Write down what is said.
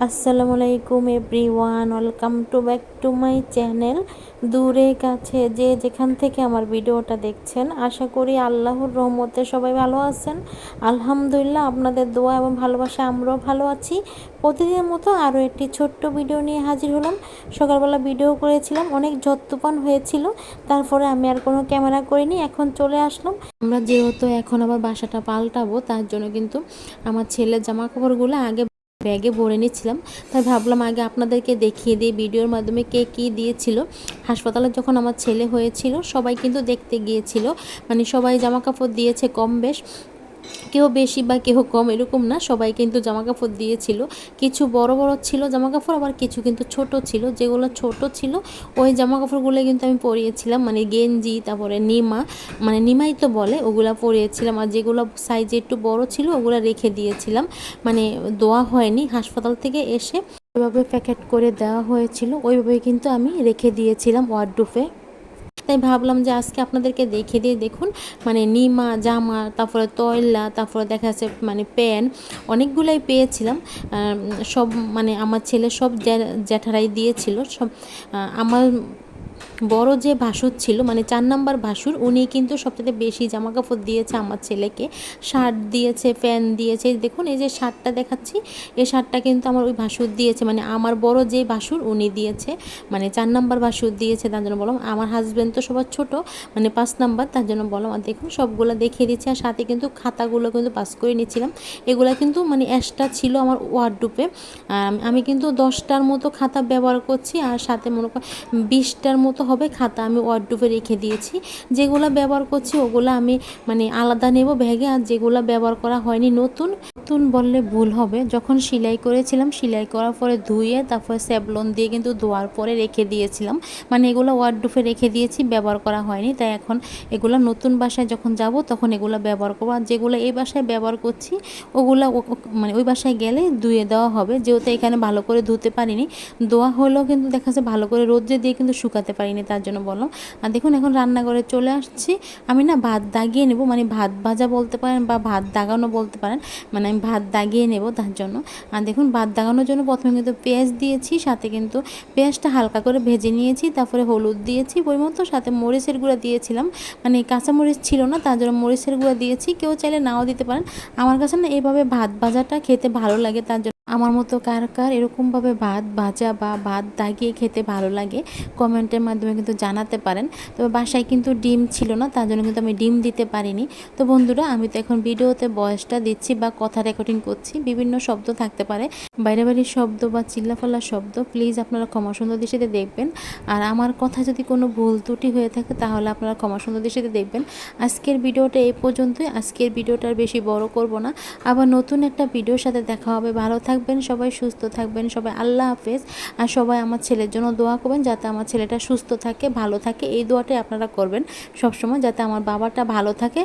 আসসালামু আলাইকুম everyone, welcome to back to my channel. দূরে কাছে যে যেখান থেকে আমার ভিডিওটা দেখছেন, আশা করি আল্লাহর রহমতে সবাই ভালো আছেন। আলহামদুলিল্লাহ, আপনাদের দোয়া এবং ভালোবাসা আমরাও ভালো আছি। প্রতিদিনের মতো আরও একটি ছোট্ট ভিডিও নিয়ে হাজির হলাম। সকালবেলা ভিডিও করেছিলাম, অনেক ঝড় তুফান হয়েছিল, তারপরে আমি আর কোনো ক্যামেরা করিনি। এখন চলে আসলাম। আমরা যেহেতু এখন আবার বাসাটা পাল্টাবো, তার জন্য কিন্তু আমার ছেলের জামা কাপড়গুলো আগে ব্যাগে ভরে নিচ্ছিলাম। তাই ভাবলাম আগে আপনাদেরকে দেখিয়ে দিই ভিডিওর মাধ্যমে কে কী দিয়েছিল। হাসপাতালে যখন আমার ছেলে হয়েছিল, সবাই কিন্তু দেখতে গিয়েছিল, মানে সবাই জামা কাপড় দিয়েছে কম বেশ, কেউ বেশি বা কেউ কম এরকম না, সবাই কিন্তু জামা কাপড় দিয়েছিল। কিছু বড় বড় ছিল জামা কাপড়, আবার কিছু কিন্তু ছোট ছিল। যেগুলো ছোট ছিল ওই জামা কাপড়গুলো কিন্তু আমি পরিয়েছিলাম, মানে গেঞ্জি, তারপরে নিমা, মানে নিমাই তো বলে, ওগুলা পরিয়েছিলাম। আর যেগুলো সাইজে একটু বড় ছিল ওগুলো রেখে দিয়েছিলাম, মানে দোয়া হয়নি। হাসপাতাল থেকে এসে ওইভাবে প্যাকেট করে দেওয়া হয়েছিল, ওইভাবে কিন্তু আমি রেখে দিয়েছিলাম ওয়ার্ডরোবে। তাই ভাবলাম যে আজকে আপনাদেরকে দেখিয়ে দিয়ে দেখুন, মানে নিমা, জামা, তারপরে তয়লা, তারপরে দেখা যাচ্ছে মানে প্যান্ট, অনেকগুলাই পেয়েছিলাম। সব মানে আমার ছেলে সব জ্যাঠারাই দিয়েছিল সব। আমার বড় যে ভাসুর ছিল, মানে 4 নাম্বার ভাসুর, উনি কিন্তু সবথেকে বেশি জামা কাপড় দিয়েছে আমার ছেলেকে। শার্ট দিয়েছে, প্যান্ট দিয়েছে। দেখুন এই যে শার্টটা দেখাচ্ছি, এই শার্টটা কিন্তু আমার ওই ভাসুর দিয়েছে, মানে আমার বড় যে ভাসুর উনি দিয়েছে, মানে 4 নাম্বার ভাসুর দিয়েছে। তার জন্য বললাম, আমার হাজব্যান্ড তো সবার ছোট, মানে 5 নাম্বার, তার জন্য বললাম। আর দেখুন সবগুলো দেখিয়ে দিচ্ছি, আর সাথে কিন্তু খাতাগুলো কিন্তু পাস করে নিচ্ছিলাম। এগুলো কিন্তু মানে এক্সট্রা ছিল আমার ওয়ার্ডরোবে। আমি কিন্তু 10টার মতো খাতা ব্যবহার করছি, আর সাথে মনে কর 20টার মতো হবে খাতা আমি ওয়ার্ডরোবে রেখে দিয়েছি। যেগুলো ব্যবহার করছি ওগুলো আমি মানে আলাদা নেব ব্যাগে, আর যেগুলো ব্যবহার করা হয়নি, নতুন নতুন বললে ভুল হবে, যখন সেলাই করেছিলাম, সেলাই করার পরে ধুয়ে তারপরে স্যাভলন দিয়ে কিন্তু ধোয়ার পরে রেখে দিয়েছিলাম, মানে এগুলো ওয়ার্ডরোবে রেখে দিয়েছি, ব্যবহার করা হয়নি। তাই এখন এগুলো নতুন বাসায় যখন যাব তখন এগুলো ব্যবহার করবো। আর যেগুলো এই বাসায় ব্যবহার করছি ওগুলো মানে ওই বাসায় গেলে ধুয়ে দেওয়া হবে, যেহেতু এখানে ভালো করে ধুতে পারিনি। ধোয়া হলেও কিন্তু দেখা যাচ্ছে ভালো করে রোদ্রে দিয়ে কিন্তু শুকাতে পারিনি, তার জন্য বললাম। আর দেখুন এখন রান্নাঘরে চলে আসছি। আমি না ভাত দাগিয়ে নেব, মানে ভাত ভাজা বলতে পারেন বা ভাত দাগানো বলতে পারেন, মানে আমি ভাত দাগিয়ে নেব তার জন্য। আর দেখুন ভাত দাগানোর জন্য প্রথমে কিন্তু পেঁয়াজ দিয়েছি, সাথে কিন্তু পেঁয়াজটা হালকা করে ভেজে নিয়েছি, তারপরে হলুদ দিয়েছি পরিমতো, সাথে মরিচের গুঁড়া দিয়েছিলাম, মানে কাঁচা মরিচ ছিল না তার জন্য মরিচের গুঁড়া দিয়েছি। কেউ চাইলে নাও দিতে পারেন। আমার কাছে না এইভাবে ভাত ভাজাটা খেতে ভালো লাগে, তার জন্য আমার মতো কার কার এরকমভাবে ভাত ভাজা বা ভাত দাগিয়ে খেতে ভালো লাগে কমেন্টের মাধ্যমে কিন্তু জানাতে পারেন। তবে বাসায় কিন্তু ডিম ছিল না, তার জন্য কিন্তু আমি ডিম দিতে পারিনি। তো বন্ধুরা, আমি তো এখন ভিডিওতে ভয়েসটা দিচ্ছি বা কথা রেকর্ডিং করছি, বিভিন্ন শব্দ থাকতে পারে, বাইরে বাইরের শব্দ বা চিল্লাফাল্লার শব্দ, প্লিজ আপনারা ক্ষমা সুন্দর দৃষ্টিতে দেখবেন। আর আমার কথা যদি কোনো ভুল ত্রুটি হয়ে থাকে তাহলে আপনারা ক্ষমা সুন্দর দৃষ্টিতে দেখবেন। আজকের ভিডিওটা এই পর্যন্তই। আজকের ভিডিওটা আর বেশি বড় করব না, আবার নতুন একটা ভিডিওর সাথে দেখা হবে। ভালো থাকবেন সবাই, সুস্থ থাকবেন সবাই, আল্লাহ হাফেজ। আর সবাই আমার ছেলের জন্য দোয়া করবেন, যাতে আমার ছেলেটা সুস্থ থাকে, ভালো থাকে। এই দোয়াটাই আপনারা করবেন সবসময়, যাতে আমার বাবাটা ভালো থাকে।